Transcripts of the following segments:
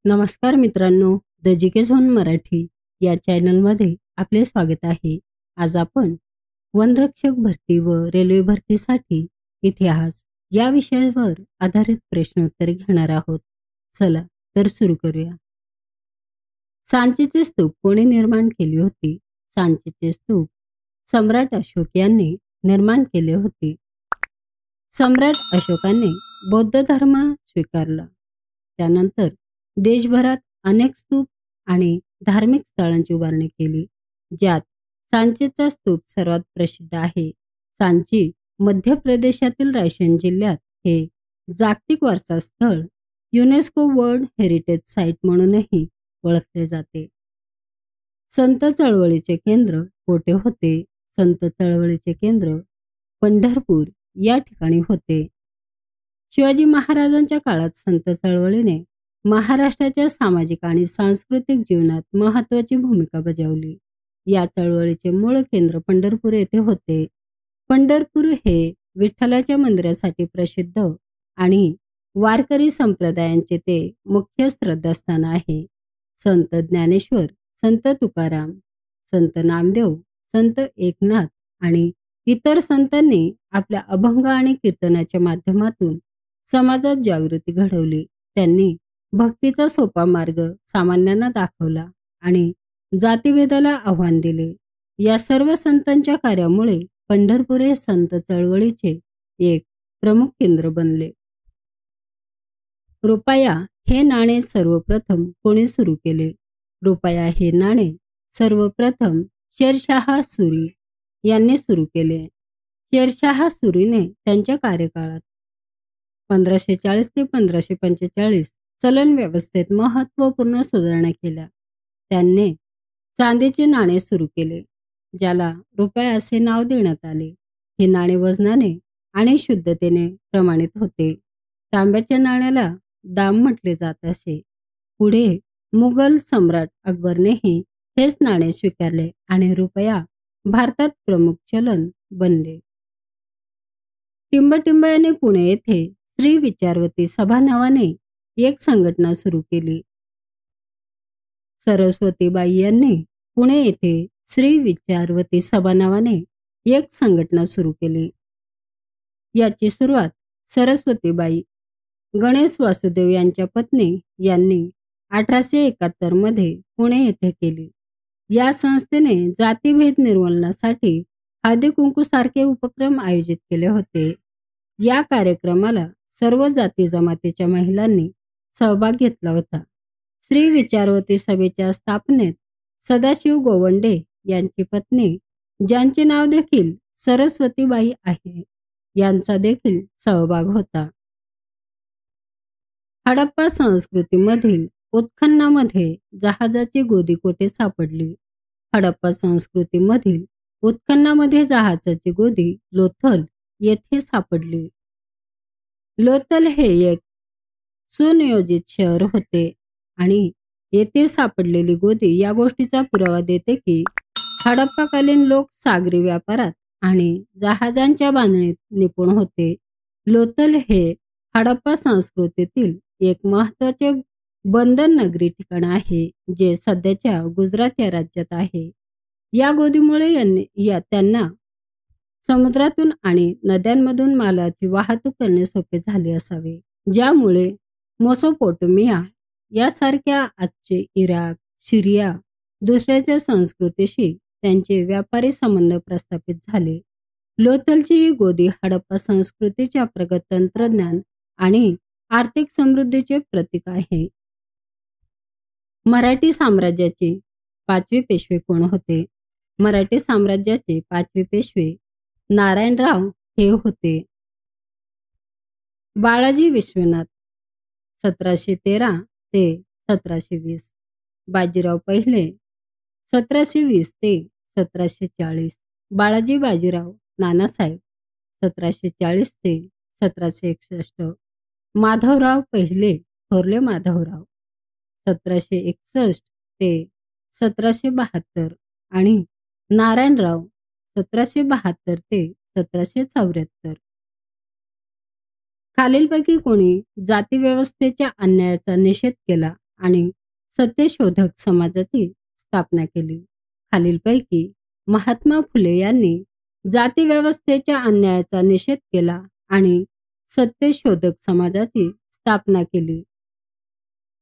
नमस्कार मित्रांनो, the GK zone Marathi या चॅनलमध्ये आपले स्वागत आहे. आज आपण वनरक्षक भरती व रेल्वे भरतीसाठी इतिहास या विषयावर आधारित प्रश्नोत्तरे घेणार आहोत. चला तर सुरू करूया. सांचीचे स्तूप कोणी निर्माण केली होती? सांचीचे स्तूप सम्राट अशोक यांनी निर्माण केले होते. सम्राट अशोकाने बौद्ध धर्म स्वीकारला. त्यानंतर देशभरात अनेक स्तूप आणि धार्मिक स्थळांची उभारणी केली, ज्यात सांचीचा स्तूप सर्वात प्रसिद्ध आहे. सांची मध्य प्रदेशातील रायसेन जिल्ह्यात हे जागतिक वारसा स्थळ युनेस्को वर्ल्ड हेरिटेज साइट म्हणूनही ओळखले जाते. संत चळवळीचे केंद्र कोठे होते? संत चळवळीचे केंद्र पंढरपूर या ठिकाणी होते. शिवाजी महाराजांच्या काळात संत चळवळीने महाराष्ट्राच्या सामाजिक आणि सांस्कृतिक जीवनात महत्त्वाची भूमिका बजावली. या चळवळीचे मूळ केंद्र पंढरपूर येथे होते. पंढरपूर हे विठ्ठलाच्या मंदिरासाठी प्रसिद्ध आणि वारकरी संप्रदायांचे ते मुख्य श्रद्धास्थान आहे. संत ज्ञानेश्वर, संत तुकाराम, संत नामदेव, संत एकनाथ आणि इतर संतांनी आपल्या अभंग आणि कीर्तनाच्या माध्यमातून समाजात जागृती घडवली. त्यांनी भक्तीचा सोपा मार्ग सामान्यांना दाखवला आणि जातीभेदाला आव्हान दिले. या सर्व संतांच्या कार्यामुळे पंढरपूर हे संत चळवळीचे एक प्रमुख केंद्र बनले. रुपया हे नाणे सर्वप्रथम कोणी सुरू केले? रुपया हे नाणे सर्वप्रथम शेरशाह सुरी यांनी सुरू केले. शेरशाह सुरीने त्यांच्या कार्यकाळात 1540 ते 1545 चलन व्यवस्थेत महत्त्वपूर्ण सुधारणा केल्या. त्यांनी चांदीचे नाणे सुरू केले, ज्याला रुपया असे नाव देण्यात आले. हे नाणे वजनाने आणि शुद्धतेने प्रमाणित होते. तांब्याच्या नाण्याला दाम म्हटले जात असे. पुढे मुघल सम्राट अकबरनेही हेच नाणे स्वीकारले आणि रुपया भारतात प्रमुख चलन बनले. टिंबटिंब पुणे येथे श्री विचारवती सभा नावाने एक संघटना सुरू केली. सरस्वतीबाई यांनी पुणे येथे श्री विचारवती सभा नावाने एक संघटना सुरू केली. याची सुरुवात सरस्वतीबाई गणेश वासुदेव यांच्या पत्नी यांनी 1871 मध्ये पुणे येथे केली. या संस्थेने जातीभेद निर्मूलनासाठी हळदी कुंकू सारखे उपक्रम आयोजित केले होते. या कार्यक्रमाला सर्व जाती जमातीच्या महिलांनी सहभाग घेतला होता. श्री विचारवती सभेच्या स्थापनेत सदाशिव गोवंडे यांची पत्नी, ज्यांचे नाव देखील सरस्वतीबाई आहे, यांचा देखील सहभाग होता. हडप्पा संस्कृतीमधील उत्खननामध्ये जहाजाची गोदी कोठे सापडली? हडप्पा संस्कृतीमधील उत्खननामध्ये जहाजाची गोदी लोथल येथे सापडली. लोथल हे एक सुनियोजित शहर होते आणि येथे सापडलेली गोदी या गोष्टीचा पुरावा देते की हडप्पाकालीन लोक सागरी व्यापारात आणि जहाजांच्या बांधणीत निपुण होते. लोथल हे हडप्पा संस्कृतीतील एक महत्त्वाचे बंदर नगरी ठिकाण आहे, जे सध्याच्या गुजरात या राज्यात आहे. या गोदीमुळे त्यांना समुद्रातून आणि नद्यांमधून मालाची वाहतूक करणे सोपे झाले असावे, ज्यामुळे मेसोपोटेमिया यासारख्या आजचे इराक, सीरिया दुसऱ्याच्या संस्कृतीशी त्यांचे व्यापारी संबंध प्रस्थापित झाले. लोथलची ही गोदी हडप्पा संस्कृतीच्या प्रगत तंत्रज्ञान आणि आर्थिक समृद्धीचे प्रतीक आहे. मराठी साम्राज्याचे 5वे पेशवे कोण होते? मराठी साम्राज्याचे 5वे पेशवे नारायणराव हे होते. बाळाजी विश्वनाथ 1713 ते 1720, बाजीराव पहिले 1720 ते 1740, बाळाजी बाजीराव नानासाहेब 1740 ते 1761, माधवराव पहिले थोरले माधवराव 1761 ते 1772 आणि नारायणराव 1772 ते 1774. खालीलपैकी कोणी जाती व्यवस्थेच्या अन्यायाचा निषेध केला आणि सत्यशोधक समाजाची स्थापना केली. खालीलपैकी महात्मा फुले यांनी जातीव्यवस्थेच्या अन्यायाचा निषेध केला आणि सत्यशोधक समाजाची स्थापना केली.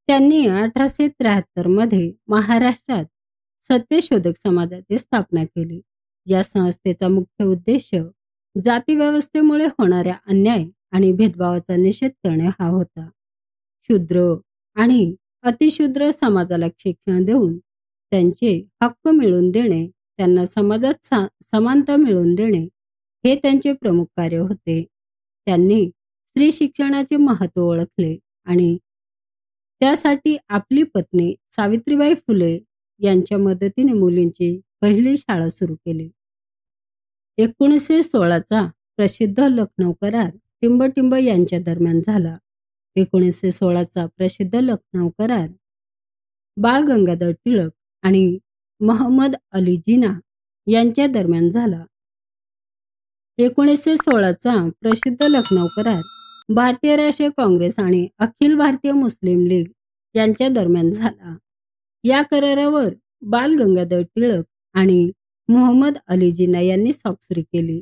त्यांनी 1873 मध्ये महाराष्ट्रात सत्यशोधक समाजाची स्थापना केली. या संस्थेचा मुख्य उद्देश जातीव्यवस्थेमुळे होणाऱ्या अन्याय आणि भेदभावाचा निषेध करणे हा होता. शूद्र आणि अतिशूद्र समाजाला शिक्षण देऊन त्यांचे हक्क मिळवून देणे, त्यांना समाजात समानता मिळवून देणे हे त्यांचे प्रमुख कार्य होते. त्यांनी स्त्री शिक्षणाचे महत्त्व ओळखले आणि त्यासाठी आपली पत्नी सावित्रीबाई फुले यांच्या मदतीने मुलींची पहिली शाळा सुरू केली. 1916चा प्रसिद्ध लखनौ करार टिंबटिंब यांच्या दरम्यान झाला. 1916चा प्रसिद्ध लखनौ करार बाळ गंगाधर टिळक आणि मोहम्मद अली जिना यांच्या दरम्यान झाला. 1916चा प्रसिद्ध लखनौ करार भारतीय राष्ट्रीय काँग्रेस आणि अखिल भारतीय मुस्लिम लीग यांच्या दरम्यान झाला. या करारावर बाळ गंगाधर टिळक आणि मोहम्मद अली जिना यांनी स्वाक्षरी केली.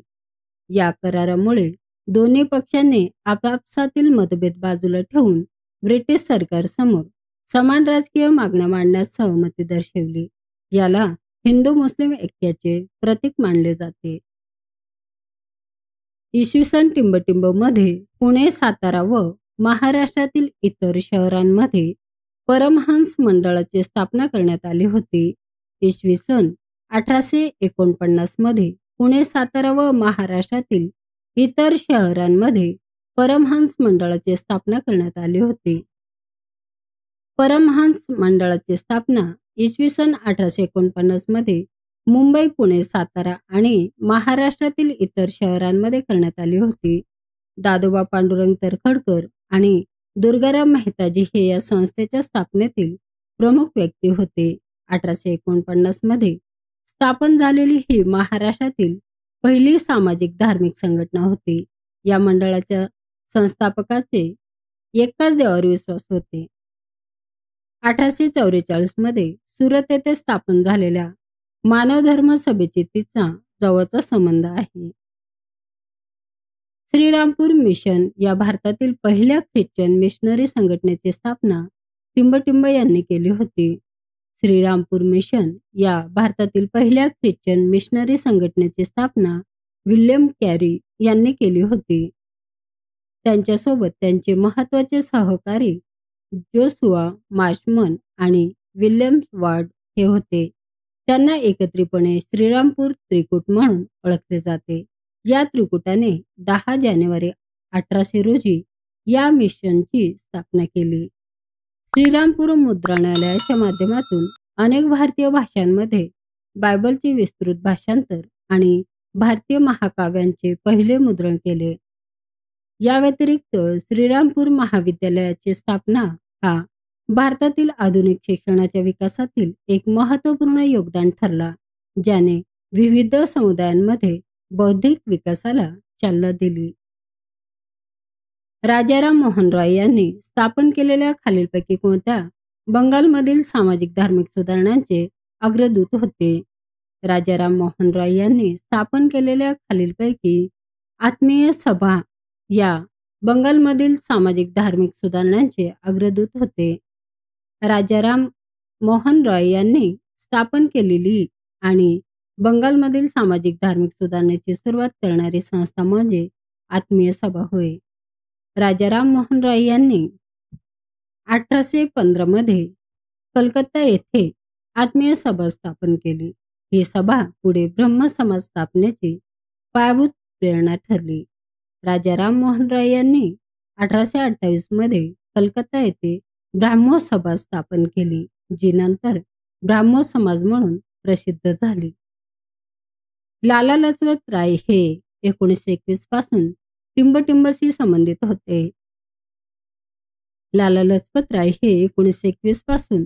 या करारामुळे दोन्ही पक्षांनी आपापसातील मतभेद बाजूला ठेवून ब्रिटिश सरकारसमोर समान राजकीय मागण्या मांडण्यास सहमती दर्शवली. याला हिंदू मुस्लिम ऐक्याचे प्रतीक मानले जाते. इसवी सन टिंबटिंब मध्ये पुणे, सातारा व महाराष्ट्रातील इतर शहरांमध्ये परमहंस मंडळाची स्थापना करण्यात आली होती. इसवी सन 1849 मध्ये पुणे, सातारा व महाराष्ट्रातील इतर शहरांमध्ये परमहंस मंडळाची स्थापना करण्यात आली होती. परमहंस मंडळाची स्थापना इसवी सन 1849 मध्ये मुंबई, पुणे, सातारा आणि महाराष्ट्रातील इतर शहरांमध्ये करण्यात आली होती. दादोबा पांडुरंग तर्खडकर आणि दुर्गाराम मेहताजी हे या संस्थेच्या स्थापनेतील प्रमुख व्यक्ती होते. 1849 मध्ये स्थापन झालेली ही महाराष्ट्रातील पहिली सामाजिक धार्मिक संघटना होती. या मंडळाच्या संस्थापकाचे एकाच देवावर विश्वास होते. 1844 मध्ये सुरत येथे स्थापन झालेल्या मानव धर्म सभेची तिचा जवळचा संबंध आहे. श्रीरामपूर मिशन या भारतातील पहिल्या ख्रिश्चन मिशनरी संघटनेची स्थापना टिंबटिंब यांनी केली होती. श्रीरामपूर मिशन या भारतातील पहिल्या ख्रिश्चन मिशनरी संघटनेची स्थापना विल्यम कॅरी यांनी केली होती. त्यांच्यासोबत त्यांचे महत्त्वाचे सहकारी जोसुआ मार्शमन आणि विल्यम वार्ड हे होते. त्यांना एकत्रितपणे श्रीरामपूर त्रिकूट म्हणून ओळखले जाते. या त्रिकुटाने 10 जानेवारी 1800 रोजी या मिशनची स्थापना केली. श्रीरामपूर मुद्रणालयाच्या माध्यमातून अनेक भारतीय भाषांमध्ये बायबलचे विस्तृत भाषांतर आणि भारतीय महाकाव्यांचे पहिले मुद्रण केले. या व्यतिरिक्त श्रीरामपूर महाविद्यालयाची स्थापना हा भारतातील आधुनिक शिक्षणाच्या विकासातील एक महत्त्वपूर्ण योगदान ठरला, ज्याने विविध समुदायांमध्ये बौद्धिक विकासाला चालना दिली. राजाराम मोहन रॉय यांनी स्थापन केलेल्या खालीलपैकी कोणत्या बंगालमधील सामाजिक धार्मिक सुधारणांचे अग्रदूत होते? राजाराम मोहन रॉय यांनी स्थापन केलेल्या खालीलपैकी आत्मीय सभा या बंगालमधील सामाजिक धार्मिक सुधारणांचे अग्रदूत होते. राजाराम मोहन रॉय यांनी स्थापन केलेली आणि बंगालमधील सामाजिक धार्मिक सुधारणेची सुरुवात करणारी संस्था म्हणजे आत्मीय सभा होय. राजाराम मोहन रॉय यांनी 1815 मध्ये कलकत्ता येथे आत्मीय सभा स्थापन केली. ही सभा पुढे ब्रह्म समाज स्थापनेची पायाभूत प्रेरणा ठरली. राजाराम मोहन रॉय यांनी 1828 मध्ये कलकत्ता येथे ब्राह्मो सभा स्थापन केली, जी नंतर ब्राह्मो समाज म्हणून प्रसिद्ध झाली. लाला लजपत राय हे 1921 पासून टिंबटिंबशी संबंधित होते. लाला लजपत राय हे 1921 पासून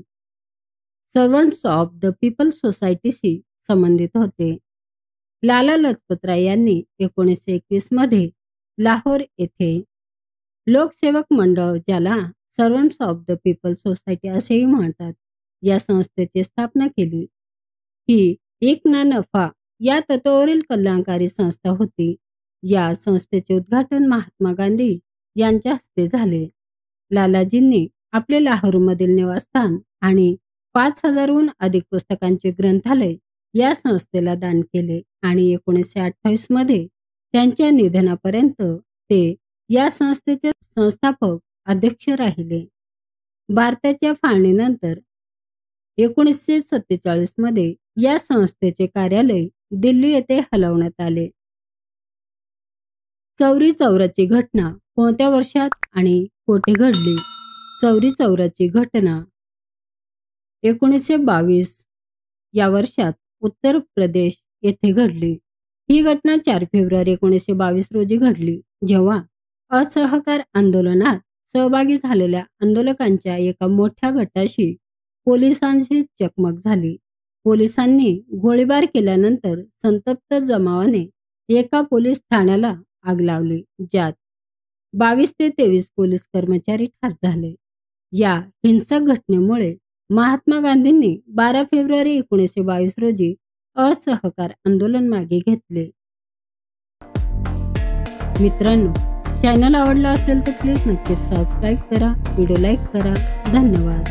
सर्वंट्स ऑफ द पीपल सोसायटीशी संबंधित होते. लाला लजपत राय यांनी 1921 मध्ये लाहोर येथे लोकसेवक मंडळ, ज्याला servants of the people society असेही म्हणतात. या संस्थेची स्थापना केली. ही एक ना नफा या तत्वावरील कल्याणकारी संस्था होती. या संस्थेचे उद्घाटन महात्मा गांधी यांच्या हस्ते झाले. लालाजींनी आपले लाहोरमधील निवासस्थान आणि 5,000हून अधिक पुस्तकांचे ग्रंथालय या संस्थेला दान केले आणि 1928 मध्ये त्यांच्या निधनापर्यंत ते या संस्थेचे संस्थापक अध्यक्ष राहिले. भारताच्या फाळणीनंतर 1947 मध्ये या संस्थेचे कार्यालय दिल्ली येथे हलवण्यात आले. चौरी चौराची घटना कोणत्या वर्षात आणि कोठे घडली? चौरी चौराची घटना 1922 या वर्षात उत्तर प्रदेश येथे घडली. ही घटना 4 फेब्रुवारी 1922 रोजी घडली, जेव्हा असहकार आंदोलनात सहभागी झालेल्या आंदोलकांच्या एका मोठ्या गटाशी पोलिसांशी चकमक झाली. पोलिसांनी गोळीबार केल्यानंतर संतप्त जमावाने एका पोलीस ठाण्याला आग लावली, ज्यात 22 ते 23 पोलीस कर्मचारी ठार झाले. या हिंसक घटनेमुळे महात्मा गांधींनी 12 फेब्रुवारी 1922 रोजी असहकार आंदोलन मागे घेतले. मित्रांनो, चॅनल आवडला असेल तर प्लीज नक्कीच सबस्क्राईब करा, व्हिडिओ लाईक करा. धन्यवाद.